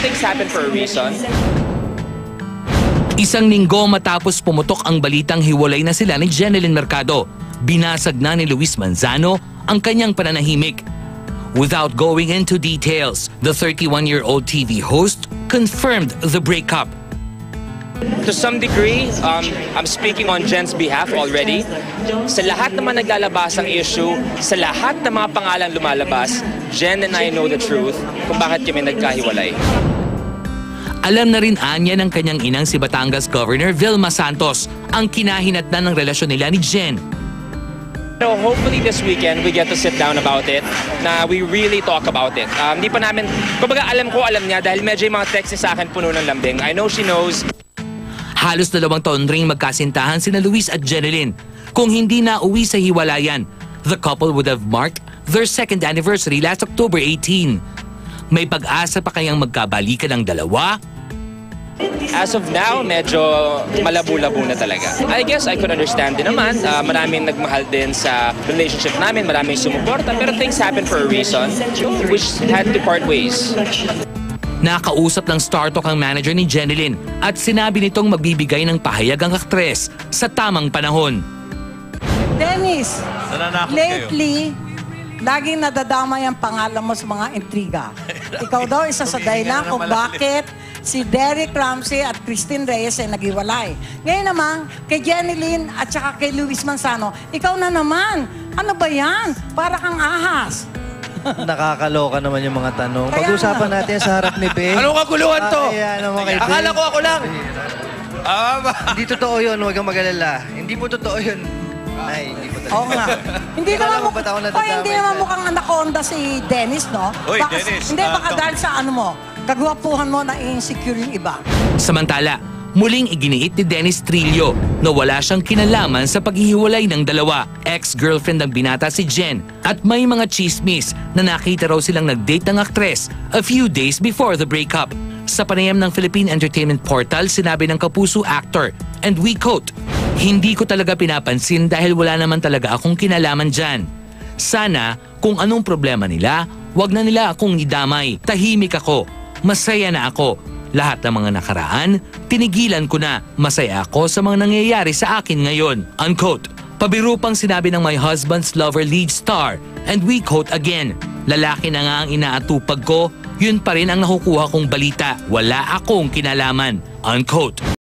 things happen for a reason. Isang linggo matapos pumutok ang balitang hiwalay na sila ni Jeneline Mercado, binasag na ni Luis Manzano ang kanyang pananahimik. Without going into details, the 31-year-old TV host confirmed the breakup. To some degree, I'm speaking on Jen's behalf already. Sa lahat naman naglalabas ang issue, sa lahat ng mga pangalan lumalabas, Jen and I know the truth kung bakit kami nagkahiwalay. Alam na rin anya ng kanyang inang si Batangas Governor Vilma Santos ang kinahinatnan ng relasyon nila ni Jen. So hopefully this weekend we get to sit down about it, na we really talk about it. Hindi pa namin, kumbaga alam niya dahil medyo yung mga text sa akin puno ng lambing. I know she knows. Halos 2 taon ring magkasintahan sina Luis at Jeneline. Kung hindi na uwi sa hiwalayan, the couple would have marked their 2nd anniversary last October 18. May pag-asa pa kayang magkabalikan ng dalawa? As of now, medyo malabo-labo na talaga. I guess I could understand din naman. Maraming nagmahal din sa relationship namin, maraming sumuporta, pero things happen for a reason, which had to part ways. Nakausap ng Star Talk ang manager ni Jeneline at sinabi nitong magbibigay ng pahayag ang aktres sa tamang panahon. Dennis, lately, laging nadadamay ang pangalan mo sa mga intriga. Ikaw daw isa sa dahilan kung bakit si Derek Ramsey at Christine Reyes ay naghiwalay. Ngayon naman, kay Jeneline at saka kay Luis Manzano, ikaw na naman. Ano ba yan? Para kang ahas. Nakakaloka naman yung mga tanong. Pag-usapan natin sa harap ni Be. Anong kaguluhan to? Akala ko ako lang. Hindi totoo yun, huwag kang mag-alala. Hindi po totoo yun. Ay, hindi po totoo. Oo nga. Hindi naman mukhang anaconda si Dennis, no? Uy, Dennis. Hindi, baka dahil sa ano mo, kagwapuhan mo na insecure yung iba. Samantala, muling iginiit ni Dennis Trillo na wala siyang kinalaman sa paghihiwalay ng dalawa. Ex-girlfriend ng binata si Jen at may mga chismis na nakita raw silang nag-date ng aktres a few days before the breakup. Sa panayam ng Philippine Entertainment Portal, sinabi ng kapuso actor, and we quote, "Hindi ko talaga pinapansin dahil wala naman talaga akong kinalaman dyan. Sana kung anong problema nila, wag na nila akong idamay. Tahimik ako. Masaya na ako. Lahat ng mga nakaraan, tinigilan ko na. Masaya ako sa mga nangyayari sa akin ngayon." Unquote. Pabiro pang sinabi ng My Husband's Lover lead star, and we quote again, "Lalaki na nga ang inaatupag ko, yun pa rin ang nakukuha kong balita. Wala akong kinalaman." Unquote.